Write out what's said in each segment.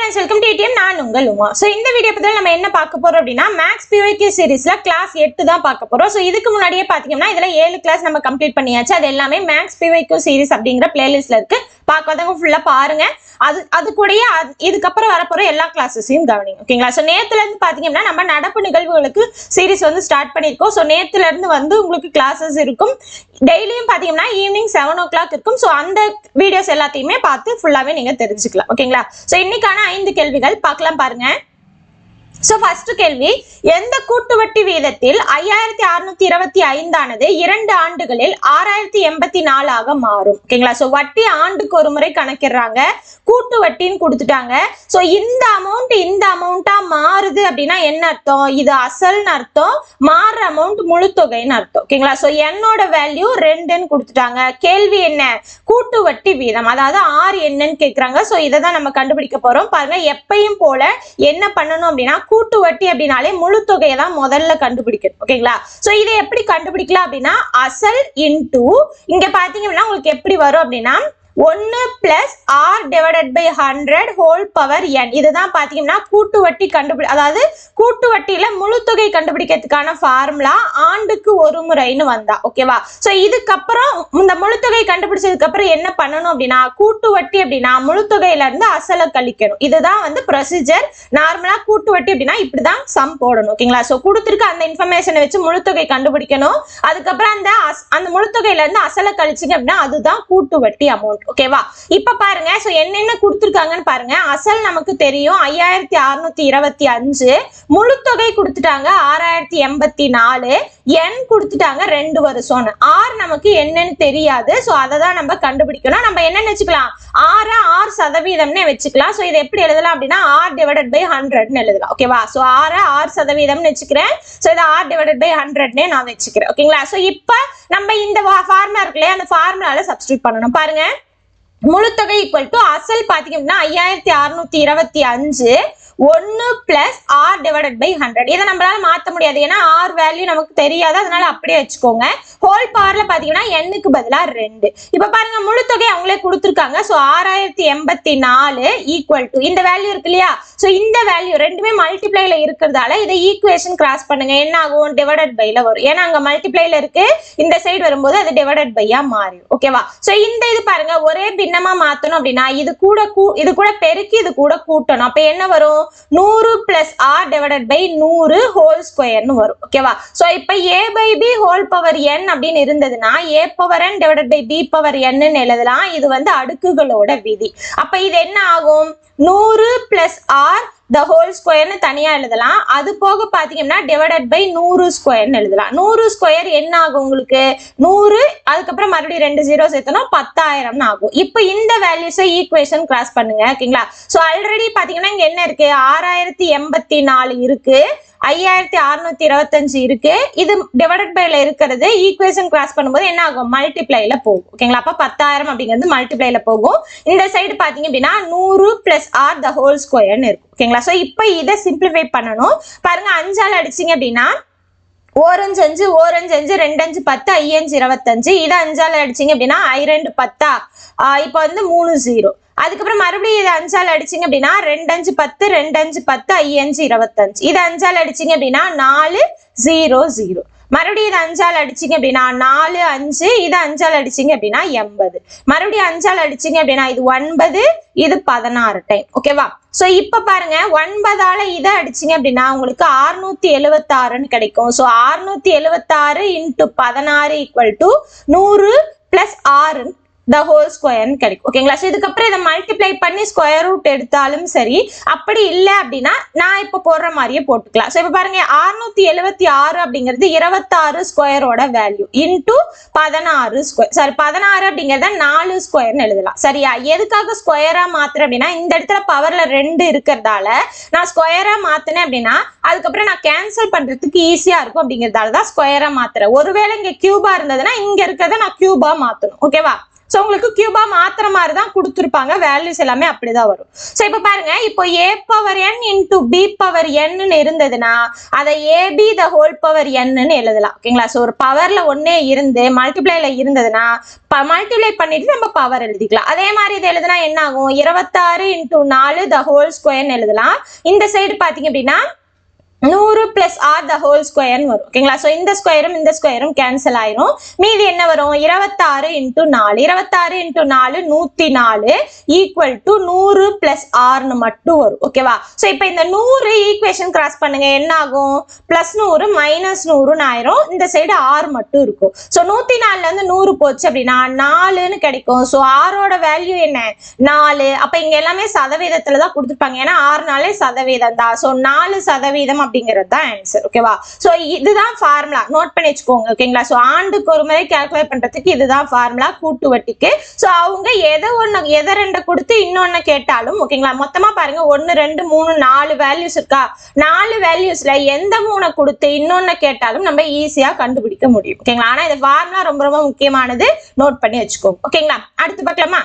Friends, welcome to ATM. நான் உங்கள் Uma. So இந்த வீடியோ பற்றி நம்ம என்ன பார்க்க போறோம் அப்படின்னா, மேக்ஸ் PYQ சீரீஸ்ல கிளாஸ் 8 தான் பார்க்க போறோம். ஸோ இதுக்கு முன்னாடியே பார்த்தீங்கன்னா இதுல 7 கிளாஸ் நம்ம கம்ப்ளீட் பண்ணியாச்சு. அது எல்லாமே மேக்ஸ் PYQ சீரீஸ் அப்படிங்கிற பிளேலிஸ்ட்ல இருக்கு. பார்க்காதவங்க ஃபுல்லா பாருங்க. அது கூடயே இதுக்கப்புறம் வரப்போற எல்லா கிளாஸஸையும் கவனிங்க. ஓகேங்களா? ஸோ நேத்துல இருந்து பாத்தீங்கன்னா நம்ம நடப்பு நிகழ்வுகளுக்கு சீரீஸ் வந்து ஸ்டார்ட் பண்ணிருக்கோம். ஸோ நேத்துல இருந்து வந்து உங்களுக்கு கிளாஸஸ் இருக்கும். டெய்லியும் பாத்தீங்கன்னா ஈவினிங் 7 o'clock இருக்கும். ஸோ அந்த வீடியோஸ் எல்லாத்தையுமே பார்த்து ஃபுல்லாவே நீங்க தெரிஞ்சுக்கலாம். ஓகேங்களா? ஸோ இன்னைக்கான 5 கேள்விகள் பார்க்கலாம் பாருங்க. சோ ஃபர்ஸ்ட் கேள்வி, எந்த கூட்டு வட்டி வீதத்தில் 5625 ஆனது 2 ஆண்டுகளில் 6084 ஆக மாறும்? ஓகேங்களா? சோ வட்டி ஆண்டுக்கு ஒரு முறை கணக்கிடுறாங்க, கூட்டு வட்டின்னு கொடுத்துட்டாங்க. சோ இந்த அமௌண்டா மாறுது அப்படின்னா என்ன அர்த்தம்? இது அசல்னு அர்த்தம், மாறுற அமௌண்ட் முழு தொகைன்னு அர்த்தம். ஓகேங்களா? சோ என்னோட வேல்யூ 2ன்னு கொடுத்துட்டாங்க. கேள்வி என்ன? கூட்டு வட்டி வீதம், அதாவது ஆர் என்னன்னு கேக்குறாங்க. சோ இதை தான் நம்ம கண்டுபிடிக்க போறோம். பாருங்க, எப்பயும் போல என்ன பண்ணணும் அப்படின்னா, கூட்டு வட்டி அப்படின்னாலே முழு தொகையை தான் முதல்ல கண்டுபிடிக்கணும். ஓகேங்களா? சோ இதை எப்படி கண்டுபிடிக்கலாம் அப்படின்னா, அசல் இன்டு இங்க பாத்தீங்கன்னா உங்களுக்கு எப்படி வரும் அப்படின்னா 1 plus r divided by 100 whole power n. இதுதான் பாத்தீங்கன்னா கூட்டு வட்டி அதாவது கூட்டு வட்டியில முழு தொகை கண்டுபிடிக்கிறதுக்கான ஃபார்முலா ஆண்டுக்கு ஒரு முறைன்னு வந்தா. ஓகேவா? சோ இதுக்கப்புறம் இந்த முழு தொகை கண்டுபிடிச்சதுக்கு அப்புறம் என்ன பண்ணணும் அப்படின்னா, கூட்டு வட்டி அப்படின்னா முழு தொகையில இருந்து அசலை கழிக்கணும். இதுதான் வந்து ப்ரொசீஜர். நார்மலா கூட்டு வட்டி அப்படின்னா இப்படிதான் சம் போடணும். ஓகேங்களா? சோ கொடுத்துருக்க அந்த இன்ஃபர்மேஷனை வச்சு முழு தொகை கண்டுபிடிக்கணும். அதுக்கப்புறம் அந்த முழு தொகையில இருந்து அசலை கழிச்சிங்க அப்படின்னா அதுதான் கூட்டு வட்டி அமௌண்ட். ஓகேவா? இப்ப பாருங்க, சோ என்னென்ன கொடுத்திருக்காங்கன்னு பாருங்க. அசல் நமக்கு தெரியும் 5625, முழு தொகை கொடுத்துட்டாங்க 6084, n கொடுத்துட்டாங்க 2 வருஷம். r நமக்கு என்னன்னு தெரியாது. சோ அதை தான் நம்ம கண்டுபிடிக்கணும். நம்ம என்னன்னு வச்சுக்கலாம், r சதவீதம்னே வச்சுக்கலாம். சோ இதை எப்படி எழுதலாம் அப்படின்னா r divided by 100ன்னு எழுதலாம். ஓகேவா? சோ r சதவீதம்னு வச்சுக்கிறேன். சோ இதை r divided by 100னே நான் வச்சுக்கிறேன். ஓகேங்களா? சோ இப்ப நம்ம இந்த ஃபார்முலா இருக்குல்லையா, அந்த ஃபார்முலால சப்ஸ்டிட்யூட் பண்ணணும். பாருங்க, முழு தொகை ஈக்குவல் டு அசல் பாத்தீங்கன்னா 5625 1 plus r divided by 100. இதை நம்மளால மாத்த முடியாது, ஏன்னா r வேல்யூ நமக்கு தெரியாது. அதனால அப்படியே வச்சுக்கோங்க. ஹோல் பவர்ல பாத்தீங்கன்னா n-க்கு பதிலா 2. இப்ப பாருங்க, முழு தொகை அவங்களே கொடுத்துருக்காங்க. சோ 6084 ஈக்குவல் டு இந்த வேல்யூ இருக்கு இல்லையா, சோ இந்த வேல்யூ ரெண்டுமே மல்டிப்ளைல இருக்கிறதால இதை ஈக்குவேஷன் கிராஸ் பண்ணுங்க. என்ன ஆகும்? டிவைடட் பைல வரும். ஏன்னா அங்க மல்டிப்ளைல இருக்கு, இந்த சைடு வரும்போது அது டிவைடட் பையா மாறிடும். ஓகேவா? சோ இந்த இது பாருங்க, ஒரே பின்னமா மாத்தணும் அப்படின்னா இது கூட பெருக்கி இது கூட கூட்டணும். அப்ப என்ன வரும்? 100 plus r divided by 100 whole square ன்னு வரும். ஓகேவா? சோ இப்ப a by b whole power n அப்படின்னு இருந்ததுன்னா a power n divided by b power n ன்னு எழுதலாம். இது வந்து அடுக்குகளோட விதி. அப்ப இது என்ன ஆகும்? 100 plus r the whole square ன்னு தனியா எழுதலாம். அது போக பாத்தீங்கன்னா divided by 100 square ன்னு எழுதலாம். 100 square என்ன ஆகும் உங்களுக்கு? 100, அதுக்கப்புறம் மறுபடியும் 2 0 சேர்த்தோம்னா 10,000 ஆகும். இப்போ இந்த வேல்யூஸை ஈக்குவேஷன் கிராஸ் பண்ணுங்க. ஓகேங்களா? சோ ஆல்ரெடி பாத்தீங்கன்னா இங்க என்ன இருக்கு? 6084 இருக்கு, 5625 இருக்கு. இது டிவைடட் பைல இருக்கிறது ஈக்குவேஷன் கிராஸ் பண்ணும்போது என்ன ஆகும்? மல்டிப்ளைல போகும். ஓகேங்களா? அப்ப 10,000 அப்படிங்கிறது மல்டிப்ளைல போகும். இந்த சைடு பாத்தீங்க அப்படின்னா 100 plus r the whole square ன்னு இருக்கும். ஓகேங்களா? சோ இப்போ இதை சிம்பிளிஃபை பண்ணணும். பாருங்க, 5ஆல அடிச்சீங்க அப்படின்னா 1 5 5 1 5 5 2 5 10 5 25. இதை 5ஆல அடிச்சீங்க அப்படின்னா 2 10. இப்போ வந்து 3 0. அதுக்கப்புறம் மறுபடியும் இதை 5ஆல அடிச்சீங்க அப்படின்னா 2 5 10 2 5 10 5 25. இதை 5ஆல அடிச்சீங்க அப்படின்னா 4 0 0. மறுபடியும் இதை 5ஆல அடிச்சீங்க அப்படின்னா 4 5. இதை 5ஆல அடிச்சீங்க அப்படின்னா 80. மறுபடியும் 5ஆல அடிச்சீங்க அப்படின்னா இது 9, இது 16 டைம். ஓகேவா? சோ இப்ப பாருங்க, 9ஆல இதை அடிச்சீங்க அப்படின்னா உங்களுக்கு 676ன்னு கிடைக்கும். So 676 into 16 equal to 100 plus r the whole square கிடைக்கும். ஓகேங்களா? சோ இதுக்கப்புறம் இதை மல்டிப்ளை பண்ணி ஸ்கொயர் ரூட் எடுத்தாலும் சரி, அப்படி இல்லை அப்படின்னா நான் இப்ப போடுற மாதிரியே போட்டுக்கலாம். சோ இப்ப பாருங்க, 676 அப்படிங்கிறது 26 ஸ்கொயரோட வேல்யூ இன்டூ 16 ஸ்கொயர். சாரி, 16 அப்படிங்கறத 4 ஸ்கொயர்னு எழுதலாம். சரியா? எதுக்காக ஸ்கொயரா மாத்துறேன் அப்படின்னா, இந்த இடத்துல பவர்ல 2 இருக்கிறதால நான் ஸ்கொயரா மாத்தினேன் அப்படின்னா அதுக்கப்புறம் நான் கேன்சல் பண்றதுக்கு ஈஸியா இருக்கும் அப்படிங்கறதால தான் ஸ்கொயரா மாத்துறேன். ஒருவேளை இங்க கியூபா இருந்ததுன்னா இங்க இருக்கிறத நான் கியூபா மாத்தணும். ஓகேவா? சோ உங்களுக்கு கியூபா மாத்திர மாதிரி தான் கொடுத்துருப்பாங்க, வேல்யூஸ் எல்லாமே அப்படிதான் வரும். சோ இப்ப பாருங்க, இப்போ a power n into b power n இருந்ததுன்னா அதை ab the whole power n ன்னு எழுதலாம். ஓகேங்களா? சோ ஒரு பவர்ல ஒன்னே இருந்து மல்டிப்ளைல இருந்ததுன்னா மல்டிப்ளை பண்ணிட்டு நம்ம பவர் எழுதிக்கலாம். அதே மாதிரி இது எழுதுனா என்ன ஆகும், 26 இன்டு 4 த ஹோல் ஸ்கொயர்னு எழுதலாம். இந்த சைடு பாத்தீங்க அப்படின்னா 100 பிளஸ் ஆர் த ஹோல் ஸ்கொயர்னு வரும். ஓகேங்களா? சோ இந்த ஸ்கொயரும் கேன்சல் ஆயிரும். மீதி என்ன வரும், 26 into 4 26 into 4 104 equal to 100 plus ஆர்னு மட்டும் வரும். ஓகேவா? சோ இப்போ இந்த 100 ஈக்குவேஷன் கிராஸ் பண்ணுங்க, என்ன ஆகும், பிளஸ் 100 மைனஸ் 100ன்னு ஆயிரும். இந்த சைடு ஆர் மட்டும் இருக்கும். சோ 104ல இருந்து 100 போச்சு அப்படின்னா 4ன்னு கிடைக்கும். சோ ஆரோட வேல்யூ என்ன, 4. அப்ப இங்க எல்லாமே சதவீதத்துல தான் கொடுத்துருப்பாங்க, ஏன்னா 6 சதவீதம் தான். சோ 4% அப்படிங்கிறது தான் ஆன்சர். ஓகேவா? சோ இதுதான் ஃபார்முலா, நோட் பண்ணி வச்சுக்கோங்க. ஓகேங்களா? சோ ஆண்டுக்கு ஒரு முறை கால்குலேட் பண்றதுக்கு இதுதான் ஃபார்முலா கூட்டு வட்டிக்கு. சோ அவங்க எதை ரெண்டு கொடுத்து இன்னொன்னு கேட்டாலும், ஓகேங்களா, மொத்தமா பாருங்க 1 2 3 4 வேல்யூஸ் இருக்கா, 4 வேல்யூஸ்ல எந்த 3 கொடுத்து இன்னொன்னு கேட்டாலும் நம்ம ஈஸியா கண்டுபிடிக்க முடியும். ஓகேங்களா? ஆனா இந்த ஃபார்முலா ரொம்ப ரொம்ப முக்கியமானது, நோட் பண்ணி வச்சுக்கோங்க. ஓகேங்களா? அடுத்து பார்க்கலாமா?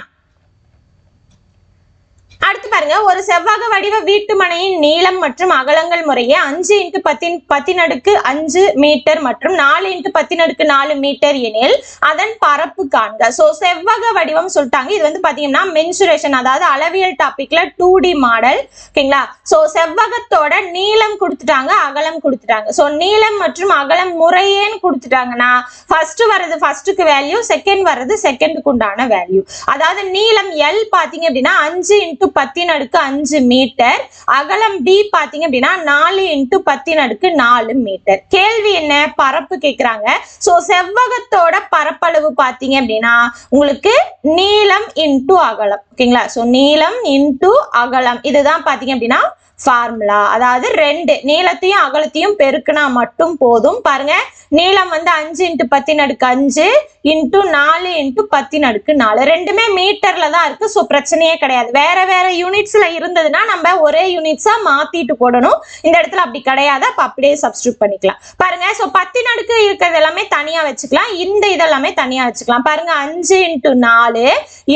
அடுத்து பாருங்க, ஒரு செவ்வக வடிவ வீட்டு மனையின் நீளம் மற்றும் அகலங்கள் முறையே 5 இன்டு 10⁵5 மீட்டர் மற்றும் 4 இன்டு 10⁴ மீட்டர் எனில் அதன் பரப்பு காண்க. சோ செவ்வக வடிவம் சொல்லிட்டாங்க. இது வந்து பாத்தீங்கன்னா மென்சுரேஷன், அதாவது அளவியல் டாபிக்ல 2D மாடல். ஓகேங்களா? சோ செவ்வகத்தோட நீளம் கொடுத்துட்டாங்க, அகலம் கொடுத்துட்டாங்க. சோ நீளம் மற்றும் அகலம் முறையேன்னு கொடுத்துட்டாங்கன்னா ஃபர்ஸ்ட் வர்றது ஃபர்ஸ்டுக்கு வேல்யூ, செகண்ட் வர்றது செகண்டுக்கு உண்டான வேல்யூ. அதாவது நீளம் L பாத்தீங்க அப்படின்னா 5 இன்டு 10⁵5 மீட்டர், அகலம் B பாத்தீங்க அப்படின்னா 4 இன்டு 10⁴ மீட்டர். கேள்வி என்ன, பரப்பு கேக்குறாங்க. சோ செவ்வகத்தோட பரப்பளவு பாத்தீங்க அப்படின்னா உங்களுக்கு நீளம் இன்டு அகலம். ஓகேங்களா? சோ நீளம் இன்டு அகலம், இதுதான் பாத்தீங்க அப்படின்னா ஃபார்முலா. அதாவது 2 நீளத்தையும் அகலத்தையும் பெருக்கினா மட்டும் போதும். பாருங்க, நீளம் வந்து 5 இன்டு 10⁵5 இன்டு 4 இன்டு 10⁴ ரெண்டுமே மீட்டர்ல தான் இருக்கு. சோ பிரச்சனையே கிடையாது. வேற வேற யூனிட்ஸ்ல இருந்ததுன்னா நம்ம ஒரே யூனிட்ஸா மாத்திட்டு போடணும். இந்த இடத்துல அப்படி கிடையாது, அப்ப அப்படியே சப்ஸ்டிட்யூட் பண்ணிக்கலாம். பாருங்க, சோ 10 இருக்கிறது எல்லாமே தனியா வச்சுக்கலாம், இந்த இதெல்லாமே தனியா வச்சுக்கலாம். பாருங்க, 5 இன்டு 4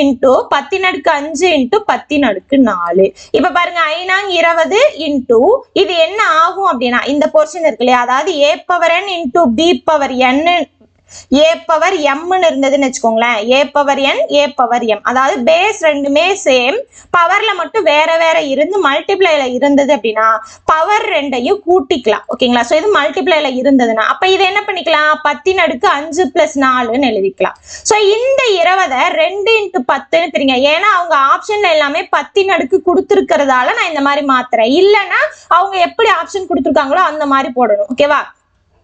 இன்டு 10⁵5 இன்டு 10⁴. இப்ப பாருங்க, 5 இன்டு இது என்ன ஆகும் அப்படின்னா இந்த போர்ஷன் இருக்கு இல்லையா, அதாவது a power n into b power n, a power m இருந்ததுன்னு வச்சுக்கோங்களேன், a power n a power m, அதாவது பேஸ் ரெண்டுமே சேம், பவர்ல மட்டும் வேற வேற இருந்து மல்டிப்ளைல இருந்தது அப்படின்னா பவர் ரெண்டையும் கூட்டிக்கலாம். ஓகேங்களா? சோ இது மல்டிப்ளைல இருந்ததுன்னா அப்ப இது என்ன பண்ணிக்கலாம், 10⁵5 பிளஸ் 4ன்னு எழுதிக்கலாம். சோ இந்த 20 2 இன்டு 10ன்னு தெரியுங்க, ஏன்னா அவங்க ஆப்ஷன்ல எல்லாமே 10 கொடுத்துருக்கிறதால நான் இந்த மாதிரி மாத்துறேன். இல்லைன்னா அவங்க எப்படி ஆப்ஷன் கொடுத்துருக்காங்களோ அந்த மாதிரி போடணும். ஓகேவா?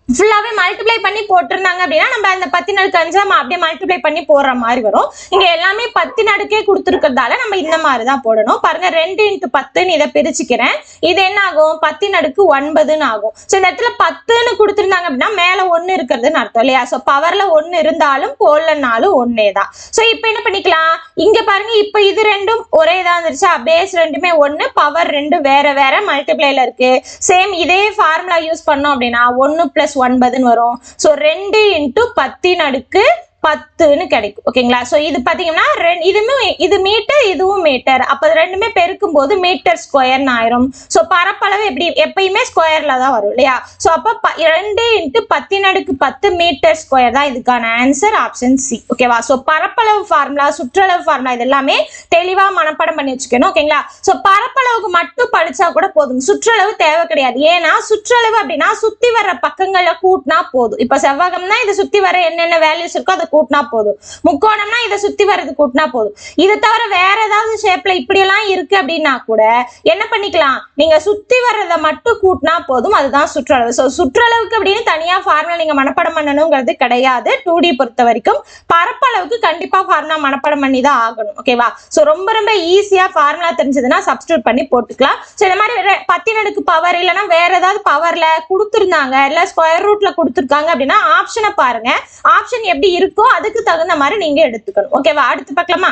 ஃபுல்லாவே மல்டிப்ளை பண்ணி போட்டிருந்தாங்க அப்படின்னா நம்ம அந்த 10⁵5 அப்படியே மல்டிப்ளை பண்ணி போடுற மாதிரி வரும். இங்க எல்லாமே 10 கொடுத்துருக்கிறதால நம்ம இந்த மாதிரி தான் போடணும். பாருங்க, 2 இன்டு 10ன்னு இதை பிரிச்சுக்கிறேன். இது என்ன ஆகும், 10⁹9ன்னு ஆகும். சோ இந்த இடத்துல 10ன்னு கொடுத்துருந்தாங்க அப்படின்னா மேல 1 இருக்கிறதுன்னு அர்த்தம் இல்லையா? சோ பவர்ல 1 இருந்தாலும் போடலனாலும் ஒன்னே தான். சோ இப்போ என்ன பண்ணிக்கலாம், இங்க பாருங்க, இப்ப இது ரெண்டும் ஒரே தான் வந்துருச்சா, பேஸ் ரெண்டுமே 1, பவர் 2 வேற வேற மல்டிப்ளைல இருக்கு. சேம் இதே ஃபார்முலா யூஸ் பண்ணோம் அப்படின்னா 1 பிளஸ் 9 வரும். சோ 2 இன்டு 10⁻10ன்னு கிடைக்கும். ஓகேங்களா? சோ இது பாத்தீங்கன்னா இது மீட்டர், இதுவும் மீட்டர், அப்ப ரெண்டுமே பெருக்கும் போது மீட்டர் ஸ்கொயர் ஆயிரும். சோ பரப்பளவு எப்பயுமே ஸ்கொயர்ல தான் வரும் இல்லையா? சோ அப்ப 2 இன்டு 10⁻10 மீட்டர் ஸ்கொயர் தான் இதுக்கான ஆன்சர், ஆப்ஷன் சி. ஓகேவா? சோ பரப்பளவு ஃபார்முலா, சுற்றளவு ஃபார்முலா இது எல்லாமே தெளிவா மனப்பாடம் பண்ணி வச்சுக்கணும். ஓகேங்களா? சோ பரப்பளவுக்கு மட்டும் படிச்சா கூட போதும், சுற்றளவு தேவை கிடையாது. ஏன்னா சுற்றளவு அப்படின்னா சுத்தி வர்ற பக்கங்களை கூட்டினா போதும். இப்ப செவ்வகம்னா இதை சுத்தி வர என்னென்ன வேல்யூஸ் இருக்கோ அதை கூட்டினா போதும். முக்கோணம்னா இதை சுத்தி வர்றது கூட்டினா போதும். இது தவிர வேற ஏதாவது ஷேப்ல இப்படி எல்லாம் இருக்கு அப்படின்னா கூட என்ன பண்ணிக்கலாம், நீங்க சுத்தி வர்றதை மட்டும் கூட்டினா போதும், அதுதான் சுற்றளவு. சோ சுற்றளவுக்கு அப்படின்னு தனியா ஃபார்முலா நீங்க மனப்பாடம் பண்ணணுங்கிறது கிடையாது. 2D பொறுத்த வரைக்கும் பரப்பளவுக்கு கண்டிப்பா ஃபார்முலா மனப்பாடம் பண்ணி தான் ஆகணும். ஓகேவா? சோ ரொம்ப ரொம்ப ஈஸியா ஃபார்முலா தெரிஞ்சதுன்னா சப்ஸ்டிட்யூட் பண்ணி போட்டுக்கலாம். சோ இந்த மாதிரி 10 பவர் இல்லைன்னா வேற ஏதாவது பவர்ல கொடுத்துருந்தாங்க, இல்ல ஸ்கொயர் ரூட்ல கொடுத்துருக்காங்க அப்படின்னா ஆப்ஷனை பாருங்க, ஆப்ஷன் எப்படி இருக்கோ அதுக்கு தகுந்த மாதிரி நீங்க எடுத்துக்கணும். ஓகேவா? அடுத்து பார்க்கலாமா?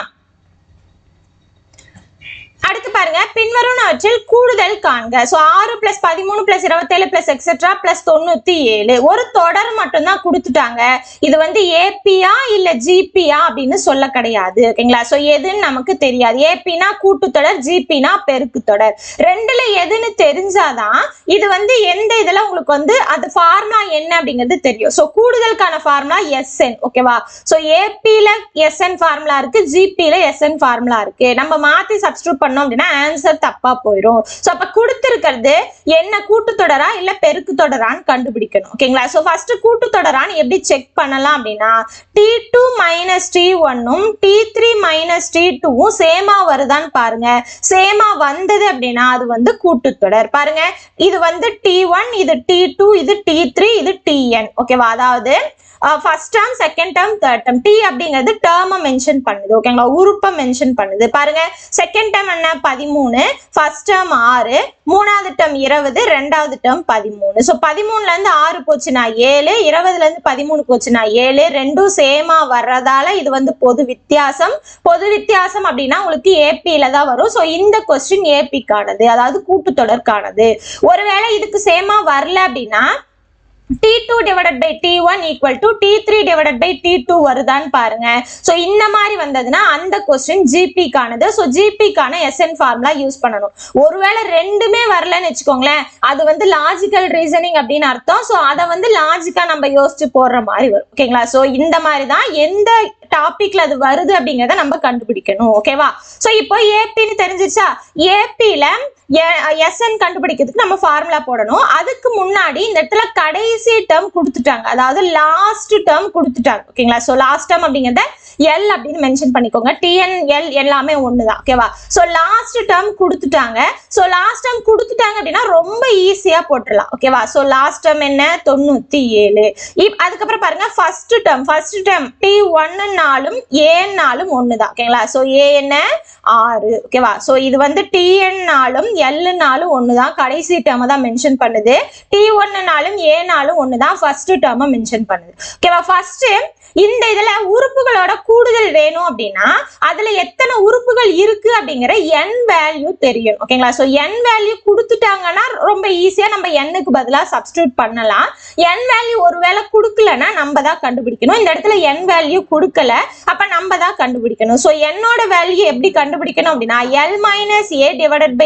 அடுத்து பாருங்க, பின்வருவனவற்றில் கூடுதல் காண்க. சோ 6 + 13 + 27 + எக்ஸெட்ரா + 97 ஒரு தொடர் மட்டும் தான் கொடுத்துட்டாங்க. இது வந்து ஏபியா இல்ல ஜிபியா அப்படின்னு சொல்ல கிடையாது. ஓகேங்களா? சோ எதுன்னு நமக்கு தெரியாது. ஏபினா கூட்டுத்தொடர், ஜிபினா பெருக்கு தொடர். ரெண்டுல எதுன்னு தெரிஞ்சாதான் இது வந்து எந்த இதுல உங்களுக்கு வந்து அது ஃபார்முலா என்ன அப்படிங்கிறது தெரியும். சோ கூடுதலுக்கான ஃபார்முலா SN. ஓகேவா? சோ ஏபில SN ஃபார்முலா இருக்கு, ஜிபில SN ஃபார்முலா இருக்கு. நம்ம மாத்தி சப்ஸ்டிட்யூட் பண்ணோம் அப்படின்னா ஆன்சர் தப்பா போயிடும். சோ அப்ப கொடுத்திருக்கிறது என்ன கூட்டுத்தொடரா இல்ல பெருக்கு தொடரான்னு கண்டுபிடிக்கணும். ஓகேங்களா? சோ ஃபர்ஸ்ட் கூட்டுத்தொடரான்னு எப்படி செக் பண்ணலாம் அப்படின்னா T2 - T1 T3 - T2 சேமா வருதான்னு பாருங்க. சேமா வந்தது அப்படின்னா அது வந்து கூட்டுத்தொடர். பாருங்க, இது வந்து T1, இது T2, இது T3, இது Tn. ஓகேவா? அதாவது first term, second term, third term. T அப்படிங்கிறது டேர்மை மென்ஷன் பண்ணுது. ஓகேங்களா? உறுப்பை மென்ஷன் பண்ணுது. பாருங்க, செகண்ட் டேர்ம் என்ன 13, ஃபர்ஸ்ட் டேர்ம் 6, மூணாவது டேர்ம் 20, ரெண்டாவது டேர்ம் 13. ஸோ 13ல இருந்து 6 போச்சுன்னா 7, 20ல இருந்து 13 போச்சுன்னா 7. ரெண்டும் சேமா வர்றதால இது வந்து பொது வித்தியாசம். பொது வித்தியாசம் அப்படின்னா உங்களுக்கு ஏபியில தான் வரும். ஸோ இந்த கொஸ்டின் ஏபிக்கானது, அதாவது கூட்டுத்தொடர்கானது. ஒருவேளை இதுக்கு சேமா வரல அப்படின்னா T2 / T1 = T3 / T2 வருதான்னு பாருங்க. சோ இந்த மாதிரி வந்ததுன்னா அந்த கொஸ்டின் ஜிபிக்கானது. சோ ஜிபிக்கான SN ஃபார்முலா யூஸ் பண்ணணும். ஒருவேளை ரெண்டுமே வரலன்னு வச்சுக்கோங்களேன், அது வந்து லாஜிக்கல் ரீசனிங் அப்படின்னு அர்த்தம். சோ அதை வந்து லாஜிக்கா நம்ம யோசிச்சு போடுற மாதிரி வரும். ஓகேங்களா? சோ இந்த மாதிரி தான் எந்த டாபிக்ல அது வருது அப்படிங்கறத நம்ம கண்டுபிடிக்கணும். ஓகேவா? சோ இப்போ ஏபின்னு தெரிஞ்சிச்சா? ஏபில SN கண்டுபிடிக்கிறதுக்கு நம்ம ஃபார்முலா போடணும். அதுக்கு முன்னாடி இந்த இடத்துல கடைசி டேர்ம் கொடுத்துட்டாங்க, அதாவது லாஸ்ட் டேர்ம் கொடுத்துட்டாங்க. ஓகேங்களா? சோ லாஸ்ட் டேர்ம் அப்படிங்கறத L அப்படின்னு மென்ஷன் பண்ணிக்கோங்க. TN L எல்லாமே ஒண்ணுதான். ஓகேவா? சோ லாஸ்ட் டேர்ம் கொடுத்துட்டாங்க. சோ லாஸ்ட் டேர்ம் கொடுத்துட்டாங்க அப்படின்னா ரொம்ப ஈஸியா போட்டுடலாம். ஓகேவா? சோ லாஸ்ட் டேர்ம் என்ன 97. அதுக்கப்புறம் பாருங்க, ஃபர்ஸ்ட் டேர்ம் T1 னாலும் A னாலும் ஒண்ணுதான். ஓகேங்களா? சோ A என்ன 6. ஓகேவா? சோ இது வந்து TN னாலும் L னாலும் ஒண்ணுதான். கடைசி டேர்ம் தான் மென்ஷன் பண்ணுது. T1 னாலும் A னாலும் ஒண்ணுதான். ஃபர்ஸ்ட் டேர்ம் மென்ஷன் பண்ணுது. ஓகேவா? ஃபர்ஸ்ட் இந்த இதுல உறுப்புகளோட கூடுதல் வேணும் அப்படின்னா அதுல எத்தனை உறுப்புகள் இருக்கு அப்படிங்கிற n வேல்யூ தெரியணும். ஓகேங்களா? சோ n வேல்யூ கொடுத்துட்டாங்கன்னா ரொம்ப ஈஸியா நம்ம n-க்கு பதிலா சப்ஸ்டிட்யூட் பண்ணலாம். n வேல்யூ ஒருவேளை கொடுக்கலன்னா நம்ம தான் கண்டுபிடிக்கணும். இந்த இடத்துல n வேல்யூ கொடுக்கல, அப்ப நம்ம தான் கண்டுபிடிக்கணும். சோ n-ஓட வேல்யூ எப்படி கண்டுபிடிக்கணும் அப்படின்னா L - A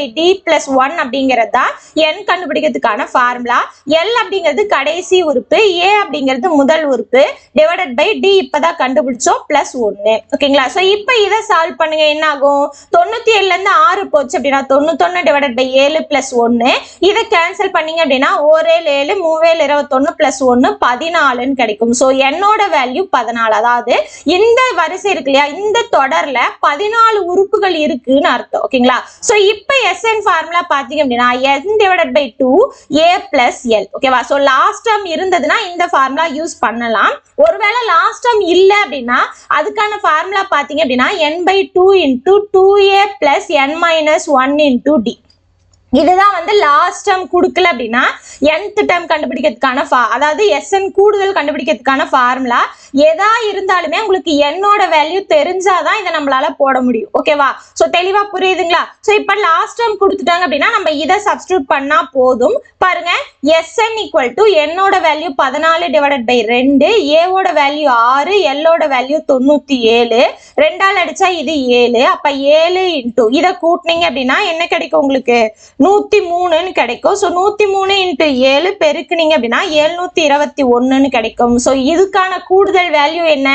/ D + 1 அப்படிங்கிறது தான் n கண்டுபிடிக்கிறதுக்கான ஃபார்முலா. L அப்படிங்கிறது கடைசி உறுப்பு, A அப்படிங்கிறது முதல் உறுப்பு, டிவைடட் பை D இப்பதான் கண்டுபிடிச்சோம் +1. ஓகேங்களா? சோ இப்போ இதை சால்வ் பண்ணுங்க. என்ன ஆகும்? 97ல இருந்து 6 போச்சு அப்படின்னா 91 / 7 + 1. இதை கேன்சல் பண்ணீங்க அப்படின்னா 1 7 3 21 + 1 14ன்னு கிடைக்கும். சோ என்னோட வேல்யூ 14. அதாவது இந்த வரிசை இருக்கு இல்லையா, இந்த தொடர்ல 14 உறுப்புகள் இருக்குன்னு அர்த்தம். ஓகேங்களா? சோ இப்போ SN ஃபார்முலா பாத்தீங்க அப்படின்னா n / 2 A + L. ஓகேவா? சோ லாஸ்ட் டேர்ம் இருந்ததுன்னா இந்த ஃபார்முலா யூஸ் பண்ணலாம். ஒருவேளை லாஸ்ட் டேர்ம் இல்ல அப்படின்னா அதுக்கான ஃபார்முலா பாத்தீங்க அப்படின்னா n/2 × 2a + n - 1 × D. இதுதான் வந்து லாஸ்ட் டேர்ம் கொடுக்கல அப்படின்னா nth டேர்ம் கண்டுபிடிக்கிறதுக்கான அதாவது SN கூடுதல் கண்டுபிடிக்கிறதுக்கான ஃபார்முலா. எதா இருந்தாலுமே உங்களுக்கு n-ஓட வேல்யூ தெரிஞ்சாதான் இதை நம்மளால போட முடியும். ஓகேவா? சோ தெளிவா புரியுதுங்களா? சோ இப்ப லாஸ்ட் டேர்ம் கொடுத்துட்டாங்க அப்படின்னா நம்ம இதை சப்ஸ்டிட்யூட் பண்ணா போதும். பாருங்க, SN = n-ஓட வேல்யூ 14 / 2, A-ஓட வேல்யூ 6, L-ஓட வேல்யூ 97. 2ஆல் அடிச்சா இது 7. அப்ப 7 × இதை கூட்டினீங்க அப்படின்னா என்ன கிடைக்கும்? உங்களுக்கு 103ன்னு கிடைக்கும். சோ 103 × 7 பெருக்குனீங்க அப்படின்னா 721ன்னு கிடைக்கும். சோ இதுக்கான கூடுதல் வேல்யூ என்ன?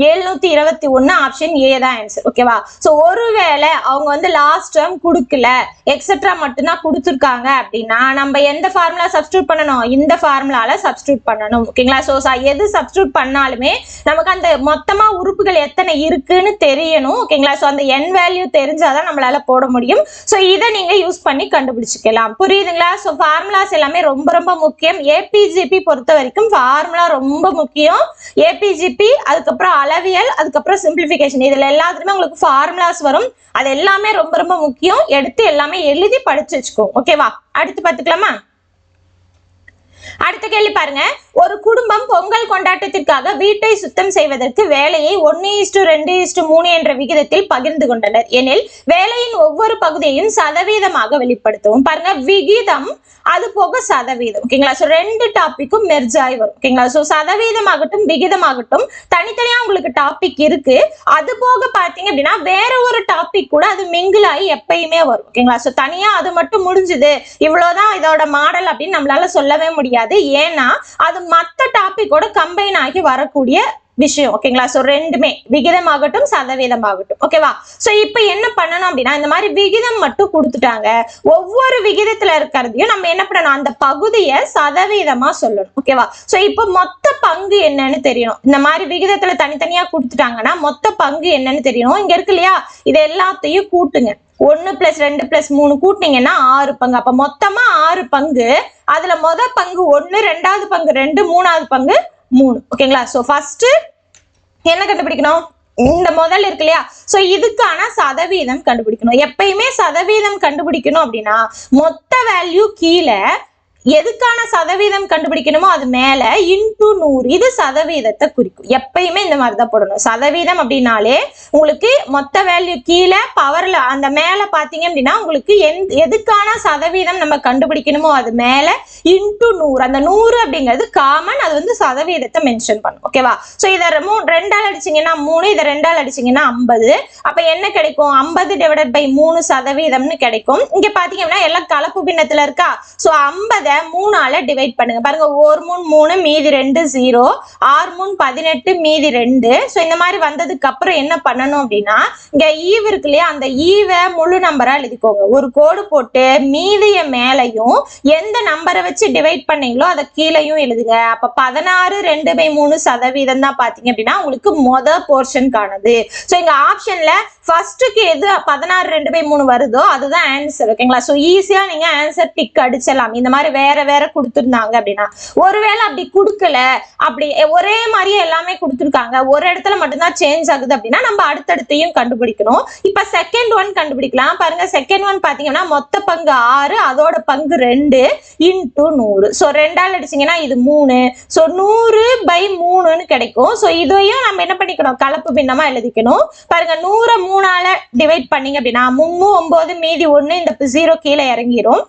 721. ஆப்ஷன் A தான் ஆன்சர். ஓகேவா? சோ ஒருவேளை அவங்க வந்து லாஸ்ட் டேர்ம் கொடுக்கல, எக்ஸெட்ரா மட்டும் தான் கொடுத்துருக்காங்க அப்படின்னா நம்ம எந்த ஃபார்முலா சப்ஸ்டிட்யூட் பண்ணணும்? இந்த ஃபார்முலால சப்ஸ்டிட்யூட் பண்ணணும். ஓகேங்களா? சோ எது சப்ஸ்டிட்யூட் பண்ணாலுமே நமக்கு அந்த மொத்தமா உறுப்புகள் எத்தனை இருக்குன்னு தெரியணும். ஓகேங்களா? சோ அந்த n வேல்யூ தெரிஞ்சாதான் நம்மளால போட முடியும். சோ இதை நீங்க யூஸ் பண்ணி கண்டுபிடிச்சுக்கலாம். புரியுதுங்களா? சோ ஃபார்முலாஸ் எல்லாமே ரொம்ப ரொம்ப முக்கியம். ஏபிஜிபி பொறுத்த வரைக்கும் ஃபார்முலா ரொம்ப முக்கியம். ஏபிஜிபி, அதுக்கப்புறம் அளவியல், அதுக்கப்புறம் சிம்பிளிஃபிகேஷன், இதுல எல்லாத்துலயுமே உங்களுக்கு ஃபார்முலாஸ் வரும். அது எல்லாமே ரொம்ப ரொம்ப முக்கியம். எடுத்து எல்லாமே எழுதி படிச்சு வச்சுக்கோ. ஓகேவா? அடுத்து பார்த்துக்கலாமா? அடுத்த கேள்வி பாருங்க, ஒரு குடும்பம் பொங்கல் கொண்டாட்டத்திற்காக வீட்டை சுத்தம் செய்வதற்கு வேலையை 1:2:3 என்ற விகிதத்தில் பகிர்ந்து கொண்டனர் எனில் வேலையின் ஒவ்வொரு பகுதியையும் சதவீதமாக வெளிப்படுத்தவும். பாருங்க, விகிதம் அது போக சதவீதம். ஓகேங்களா? சோ ரெண்டு டாபிக்கும் மெர்ஜ் ஆகி வரும். ஓகேங்களா? சோ சதவீதமாகட்டும் விகிதமாகட்டும் தனித்தனியா உங்களுக்கு டாபிக் இருக்கு. அது போக பாத்தீங்க அப்படின்னா வேற ஒரு டாபிக் கூட அது மிங்கிள் ஆகி எப்பயுமே வரும். ஓகேங்களா? சோ தனியா அது மட்டும் முடிஞ்சுது இவ்வளவுதான் இதோட மாடல் அப்படின்னு நம்மளால சொல்லவே முடியாது. ஏன்னா அது மத்த டாபிக்கோட கம்பைன் ஆகி வரக்கூடிய விஷயம். ஓகேங்களா? சோ ரெண்டுமே விகிதமாகட்டும் சதவீதமாகட்டும். ஓகேவா? சோ இப்ப என்ன பண்ணணும் அப்படின்னா இந்த மாதிரி விகிதம் மட்டும் கொடுத்துட்டாங்க. ஒவ்வொரு விகிதத்துல இருக்கிறதையும் நம்ம என்ன பண்ணணும், அந்த பகுதியை சதவீதமா சொல்லணும். ஓகேவா? சோ இப்ப மொத்த பங்கு என்னன்னு தெரியணும். இந்த மாதிரி விகிதத்துல தனித்தனியா கொடுத்துட்டாங்கன்னா மொத்த பங்கு என்னன்னு தெரியணும். இங்க இருக்கு இல்லையா, இது எல்லாத்தையும் கூட்டுங்க. 1 + 2 + 3 கூட்டினீங்கன்னா 6 பங்கு. அப்ப மொத்தமா 6 பங்கு. அதுல பங்கு 1, ரெண்டாவது பங்கு 2, மூணாவது பங்கு 3. ஓகேங்களா? சோ ஃபர்ஸ்ட் என்ன கண்டுபிடிக்கணும், இந்த முதல் இருக்கு இல்லையா, சோ இதுக்கான சதவீதம் கண்டுபிடிக்கணும். எப்பயுமே சதவீதம் கண்டுபிடிக்கணும் அப்படின்னா மொத்த வேல்யூ கீழே, எதுக்கான சதவீதம் கண்டுபிடிக்கணுமோ அது மேல இன்டு 100. இது சதவீதத்தை குறிக்கும். எப்பயுமே இந்த மாதிரி தான் போடணும். சதவீதம் அப்படின்னாலே உங்களுக்கு மொத்த வேல்யூ கீழே, பவர்ல அந்த மேல பாத்தீங்க அப்படின்னா உங்களுக்கு எதுக்கான சதவீதம் நம்ம கண்டுபிடிக்கணுமோ அது மேல இன்டு 100. அந்த 100 அப்படிங்கிறது காமன், அது வந்து சதவீதத்தை மென்ஷன் பண்ணும். ஓகேவா? சோ இதை 2ஆல் அடிச்சீங்கன்னா 3, இதை 2ஆல் அடிச்சீங்கன்னா 50. அப்ப என்ன கிடைக்கும், 50/3 சதவீதம்னு கிடைக்கும். இங்க பாத்தீங்க அப்படின்னா எல்லாம் கலப்பு பின்னத்துல இருக்கா. சோ 50 3ஆல டிவைட் பண்ணுங்க. பாருங்க, 1 3 3 மீதி 2 0, 6 3 18 மீதி 2. சோ இந்த மாதிரி வந்ததுக்கு அப்புறம் என்ன பண்ணணும் அப்படின்னா இங்க ஈவ் இருக்கு இல்லையா, அந்த ஈவை முழு நம்பரா எழுதிக்கோங்க. ஒரு கோடு போட்டு மீதிய மேலையும் எந்த நம்பரை வச்சு டிவைட் பண்ணீங்களோ அதை கீழையும் எழுதுங்க. அப்ப 16/2/3 சதவீதம் தான் பாத்தீங்க அப்படின்னா உங்களுக்கு மொதல் போர்ஷன் காணுது. சோ இங்க ஆப்ஷன்ல ஃபர்ஸ்ட்டுக்கு எது 16/2/3 வருதோ அதுதான் ஆன்சர். ஓகேங்களா? சோ ஈஸியா நீங்க ஆன்சர் டிக் அடிச்சலாம். இந்த மாதிரி வேற வேற கொடுத்துருந்தாங்க அப்படின்னா, ஒருவேளை அப்படி கொடுக்கல, அப்படி ஒரே மாதிரியே எல்லாமே கொடுத்துருக்காங்க, ஒரு இடத்துல மட்டும்தான் சேஞ்ச் ஆகுது அப்படின்னா நம்ம அடுத்தடுத்தையும் கண்டுபிடிக்கணும். இப்ப செகண்ட் ஒன் கண்டுபிடிக்கலாம். பாருங்க, செகண்ட் ஒன் பாத்தீங்கன்னா மொத்த பங்கு 6, அதோட பங்கு 2 இன்டு 100. சோ 2ஆல் அடிச்சீங்கன்னா இது 3. சோ 100/3ன்னு கிடைக்கும். சோ இதையும் நம்ம என்ன பண்ணிக்கணும், கலப்பு பின்னமா எழுதிக்கணும். பாருங்க, 100 3ஆல டிவைட் பண்ணீங்க அப்படின்னா 3 9 மீதி 1, இந்த 0 கீழே இறங்கிரும்.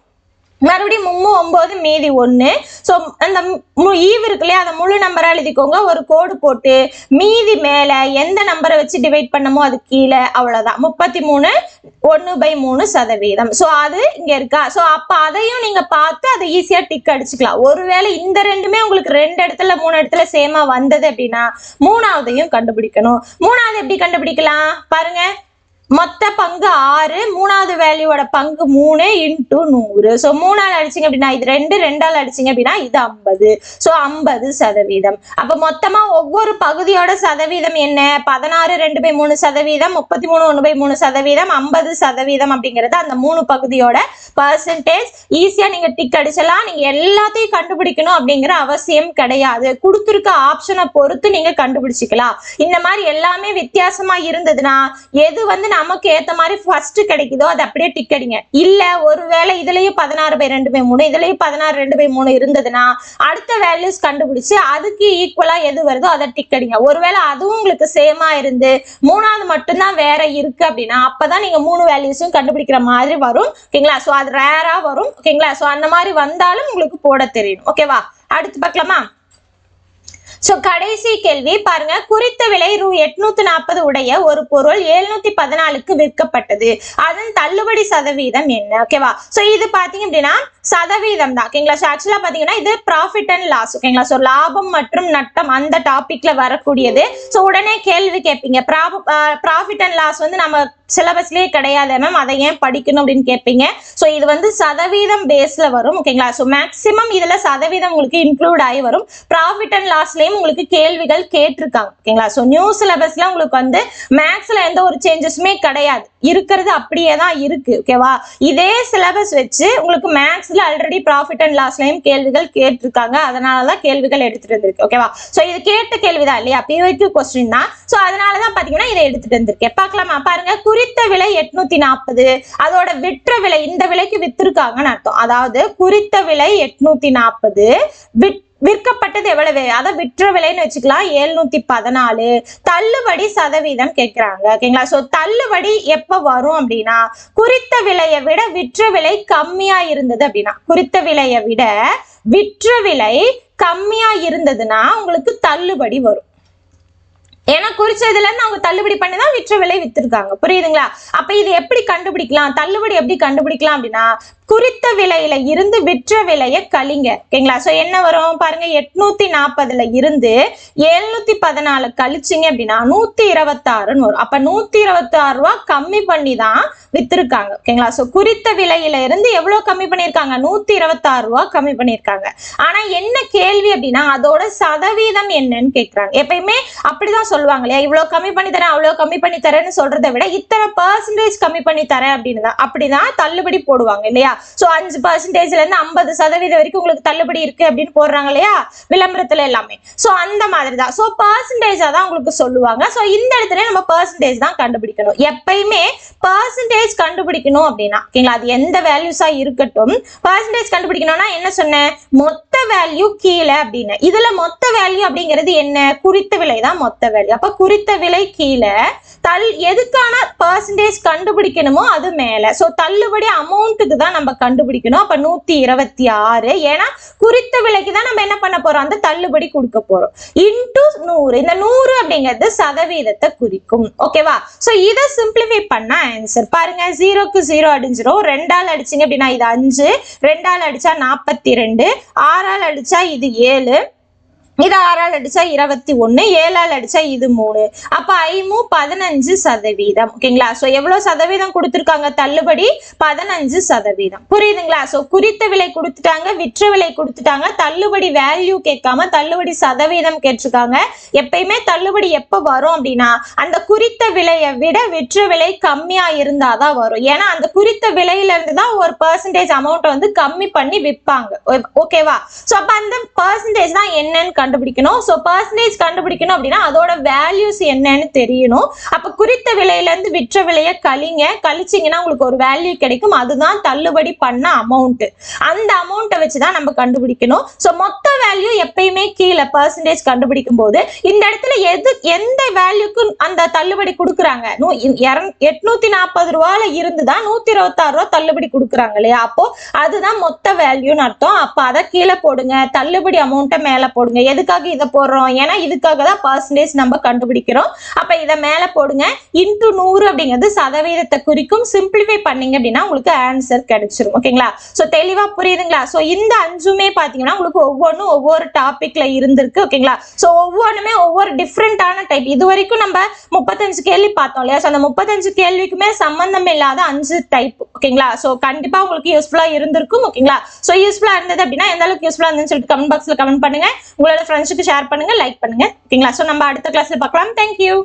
மறுபடியும் 3 9 மீதி 1. சோ அந்த ஈவ் இருக்கு இல்லையா, அதை முழு நம்பரா எழுதிக்கோங்க. ஒரு கோடு போட்டு மீதி மேல எந்த நம்பரை வச்சு டிவைட் பண்ணமோ அது கீழே, அவ்வளவுதான். 33 1/3 சதவீதம். சோ அது இங்க இருக்கா. சோ அப்ப அதையும் நீங்க பார்த்து அதை ஈஸியா டிக் அடிச்சுக்கலாம். ஒருவேளை இந்த ரெண்டுமே உங்களுக்கு 2 இடத்துல 3 இடத்துல சேமா வந்தது அப்படின்னா மூணாவதையும் கண்டுபிடிக்கணும். மூணாவது எப்படி கண்டுபிடிக்கலாம் பாருங்க, மொத்த பங்கு 6, மூணாவது வேல்யூவோட பங்கு 3 இன்டு 100. சோ 3ஆல் அடிச்சீங்க அப்படின்னா இது 2, 2ஆல் அடிச்சீங்க அப்படின்னா இது 50. சோ 50 சதவீதம். அப்ப மொத்தமா ஒவ்வொரு பகுதியோட சதவீதம் என்ன, 16/2/3 சதவீதம், 33 1/3 சதவீதம், 50 சதவீதம் அப்படிங்கிறது அந்த 3 பகுதியோட பர்சன்டேஜ். ஈஸியா நீங்க டிக் அடிச்சலாம். நீங்க எல்லாத்தையும் கண்டுபிடிக்கணும் அப்படிங்கிற அவசியம் கிடையாது. கொடுத்துருக்க ஆப்ஷனை பொறுத்து நீங்க கண்டுபிடிச்சிக்கலாம். இந்த மாதிரி எல்லாமே வித்தியாசமா இருந்ததுன்னா எது வந்து நமக்கு ஏத்த மாதிரி ஃபர்ஸ்ட் கிடைக்குதோ அதை அப்படியே டிக் அடிங்க. இல்ல ஒருவேளை இதுலயும் 16/2/3, இதுலயும் 16/2/3 இருந்ததுன்னா அடுத்த வேல்யூஸ் கண்டுபிடிச்சு அதுக்கு ஈக்குவலா எது வருதோ அதை டிக் அடிங்க. ஒருவேளை அதுவும் உங்களுக்கு சேமா இருந்து மூணாவது மட்டும்தான் வேற இருக்கு அப்படின்னா அப்பதான் நீங்க 3 வேல்யூஸும் கண்டுபிடிக்கிற மாதிரி வரும். ஓகேங்களா? சோ அது ரேரா வரும். ஓகேங்களா? சோ அந்த மாதிரி வந்தாலும் உங்களுக்கு போட தெரியும். ஓகேவா? அடுத்து பார்க்கலாமா? சோ கடைசி கேள்வி பாருங்க, குறித்த விலை ரூ. 840 உடைய ஒரு பொருள் 714க்கு விற்கப்பட்டது. அதன் தள்ளுபடி சதவீதம் என்ன? ஓகேவா? சோ இது பாத்தீங்க அப்படின்னா சதவீதம் தான். ஓகேங்களா? சோ ஆக்சுவலா பாத்தீங்கன்னா இது ப்ராஃபிட் அண்ட் லாஸ். ஓகேங்களா? சோ லாபம் மற்றும் நட்டம் அந்த டாபிக்ல வரக்கூடியது. சோ உடனே கேள்வி கேட்பீங்க, ப்ராஃபிட் அண்ட் லாஸ் வந்து நம்ம சிலபஸ்லயே கிடையாது மேம், அதை ஏன் படிக்கணும் அப்படின்னு கேட்பீங்க. சோ இது வந்து சதவீதம் பேஸ்ல வரும். ஓகேங்களா? சோ மேக்சிமம் இதுல சதவீதம் உங்களுக்கு இன்க்ளூட் ஆகி வரும். ப்ராஃபிட் அண்ட் லாஸ்லயும் உங்களுக்கு கேள்விகள் கேட்டிருக்காங்க. ஓகேங்களா? சோ நியூ சிலபஸ்ல உங்களுக்கு வந்து மேக்ஸ்ல எந்த ஒரு சேஞ்சஸுமே கிடையாது. இருக்கிறது அப்படியே தான் இருக்கு. ஓகேவா? இதே சிலபஸ் வச்சு உங்களுக்கு மேக்ஸ்ல ஆல்ரெடி ப்ராஃபிட் அண்ட் லாஸ்லயும் கேள்விகள் கேட்டிருக்காங்க. அதனாலதான் கேள்விகள் எடுத்துட்டு வந்திருக்கு. ஓகேவா? சோ இது கேட்ட கேள்விதான் இல்லையா, PYQ கொஸ்டின் தான். சோ அதனாலதான் பாத்தீங்கன்னா இதை எடுத்துட்டு வந்திருக்கேன். பார்க்கலாமா? பாருங்க, குறித்த விலை 840, அதோட விற்ற விலை, இந்த விலைக்கு வித்திருக்காங்கன்னு அர்த்தம். அதாவது குறித்த விலை 840, விற்கப்பட்டது எவ்வளவு, அதை விற்ற விலைன்னு வச்சுக்கலாம் 714, தள்ளுபடி சதவீதம் கேட்கிறாங்க. ஓகேங்களா? சோ தள்ளுபடி எப்ப வரும் அப்படின்னா, குறித்த விலையை விட விற்ற விலை கம்மியா இருந்தது அப்படின்னா, குறித்த விலையை விட விற்ற விலை கம்மியா இருந்ததுன்னா உங்களுக்கு தள்ளுபடி வரும். ஏன்னா குறிச்சதுல இருந்து அவங்க தள்ளுபடி பண்ணிதான் விற்ற விலை வித்திருக்காங்க. புரியுதுங்களா? அப்ப இது எப்படி கண்டுபிடிக்கலாம், தள்ளுபடி எப்படி கண்டுபிடிக்கலாம் அப்படின்னா, குறித்த விலையில இருந்து விற்ற விலையை கழிங்க. ஓகேங்களா? சோ என்ன வரும் பாருங்க, 840ல இருந்து 714 கழிச்சிங்க அப்படின்னா 126 வரும். அப்ப 126 ரூபாய் கம்மி பண்ணி தான் வித்திருக்காங்க. ஓகேங்களா? சோ குறித்த விலையில இருந்து எவ்வளவு கம்மி பண்ணிருக்காங்க, 126 ரூபாய் கம்மி பண்ணிருக்காங்க. ஆனா என்ன கேள்வி அப்படின்னா, அதோட சதவீதம் என்னன்னு கேக்குறாங்க. எப்பயுமே அப்படிதான் சொல்லுவாங்க இல்லையா, இவ்வளவு கம்மி பண்ணி தரேன் அவ்வளவு கம்மி பண்ணி தரேன்னு சொல்றதை விட இத்தனை பெர்சன்டேஜ் கம்மி பண்ணி தரேன் அப்படின்னு தான் அப்படிதான் தள்ளுபடி போடுவாங்க இல்லையா. சோ 5%ல இருந்து 50% வரைக்கும் உங்களுக்கு தள்ளுபடி இருக்கு அப்படின்னு போடுறாங்க இல்லையா விளம்பரத்துல எல்லாமே. சோ அந்த மாதிரி தான். சோ பெர்சன்டேஜா தான் உங்களுக்கு சொல்லுவாங்க. சோ இந்த இடத்துல நம்ம பெர்சன்டேஜ் தான் கண்டுபிடிக்கணும். எப்பயுமே பெர்சன்டேஜ் கண்டுபிடிக்கணும் அப்படின்னா, ஓகேங்களா, அது எந்த வேல்யூஸா இருக்கட்டும், பெர்சன்டேஜ் கண்டுபிடிக்கணும்னா என்ன சொன்னேன், மொத்த வேல்யூ கீழே அப்படின்னு. இதுல மொத்த வேல்யூ அப்படிங்கிறது என்ன, குறித்த விலை தான் மொத்த வேல்யூ. அப்ப குறித்த விலை கீழே, எதுக்கான பெர்சன்டேஜ் கண்டுபிடிக்கணுமோ அது மேல. சோ தள்ளுபடி அமௌண்ட்டுக்கு தான் நம்ம கண்டுபிடிக்கணும். அப்ப 126, ஏன்னா குறித்த விலைக்கு தான் நம்ம என்ன பண்ண போறோம், அந்த தள்ளுபடி கொடுக்க போறோம். இன்டு 100, இந்த 100 அப்படிங்கிறது சதவீதத்தை குறிக்கும். ஓகேவா? சோ இதை சிம்பிளிஃபை பண்ண ஆன்சர் பாருங்க, 0க்கு 0 அடிஞ்சிரும். 2ஆல் அடிச்சிங்க அப்படின்னா இது 5, 2ஆல் அடிச்சா 42, 6ஆல் அடிச்சா இது 7, இது 6ஆல் அடிச்சா 21, 7ஆல் அடிச்சா இது 3. அப்ப 15%. ஓகேங்களா? சோ எவ்வளவு சதவீதம் கொடுத்திருக்காங்க, தள்ளுபடி 15%. புரியுதுங்களா? சோ குறித்த விலை கொடுத்துட்டாங்க, விற்ற விலை கொடுத்துட்டாங்க, தள்ளுபடி வேல்யூ கேட்காம தள்ளுபடி சதவீதம் கேட்டிருக்காங்க. எப்பயுமே தள்ளுபடி எப்ப வரும் அப்படின்னா, அந்த குறித்த விலையை விட விற்ற விலை கம்மியா இருந்தாதான் வரும். ஏன்னா அந்த குறித்த விலையில இருந்து தான் ஒரு பெர்சன்டேஜ் அமௌண்ட் வந்து கம்மி பண்ணி விற்பாங்க. ஓகேவா? சோ அப்ப அந்த பெர்சன்டேஜ் தான் என்னன்னு கண்டுபிடிக்கணும். சோ பெர்சன்டேஜ் கண்டுபிடிக்கணும் அப்படின்னா அதோட வேல்யூஸ் என்னன்னு தெரியணும். அப்ப குறித்த விலையில இருந்து விற்ற விலையை கழிங்க, கழிச்சிங்கன்னா உங்களுக்கு ஒரு வேல்யூ கிடைக்கும். அதுதான் தள்ளுபடி பண்ண அமௌண்ட். அந்த அமௌண்ட்டை வச்சுதான் நம்ம கண்டுபிடிக்கணும். சோ மொத்த வேல்யூ எப்பயுமே கீழே பெர்சன்டேஜ் கண்டுபிடிக்கும் போது இந்த இடத்துல எந்த வேல்யூக்கு அந்த தள்ளுபடி கொடுக்குறாங்க, 840 ரூபாயில இருந்துதான் 126 ரூபாய் தள்ளுபடி கொடுக்குறாங்க இல்லையா. அப்போ அதுதான் மொத்த வேல்யூன்னு அர்த்தம். அப்ப அதை கீழே போடுங்க, தள்ளுபடி அமௌண்ட்டை மேல போடுங்க. எதுக்காக இதை போடுறோம், ஏன்னா இதுக்காக தான் பெர்சன்டேஜ் நம்ம கண்டுபிடிக்கிறோம். அப்ப இதை மேல போடுங்க. இன்டு 100 அப்படிங்கிறது சதவீதத்தை குறிக்கும். சிம்பிளிஃபை பண்ணீங்க அப்படின்னா உங்களுக்கு ஆன்சர் கிடைச்சிரும். ஓகேங்களா? சோ தெளிவா புரியுதுங்களா? சோ இந்த 5மே பாத்தீங்கன்னா உங்களுக்கு ஒவ்வொன்றும் ஒவ்வொரு டாபிக்ல இருந்திருக்கு. ஓகேங்களா? சோ ஒவ்வொன்றுமே ஒவ்வொரு டிஃப்ரெண்டான டைப். இது வரைக்கும் நம்ம 35 கேள்வி பார்த்தோம் இல்லையா. சோ அந்த 35 கேள்விக்குமே சம்பந்தம் இல்லாத 5 டைப். ஓகேங்களா? சோ கண்டிப்பா உங்களுக்கு யூஸ்ஃபுல்லா இருந்திருக்கும். ஓகேங்களா? சோ யூஸ்ஃபுல்லா இருந்தது அப்படின்னா எந்த அளவுக்கு யூஸ்ஃபுல்லா இருந்துன்னு சொல்லிட்டு கமெண்ட் பாக்ஸ்ல கமெண்ட் பண்ணுங்க. உங்களோட ஃப்ரெண்ட்ஸுக்கு ஷேர் பண்ணுங்க, லைக் பண்ணுங்க. ஓகேங்களா? சோ நம்ம அடுத்த கிளாஸ்ல பார்க்கலாம். தேங்க்யூ.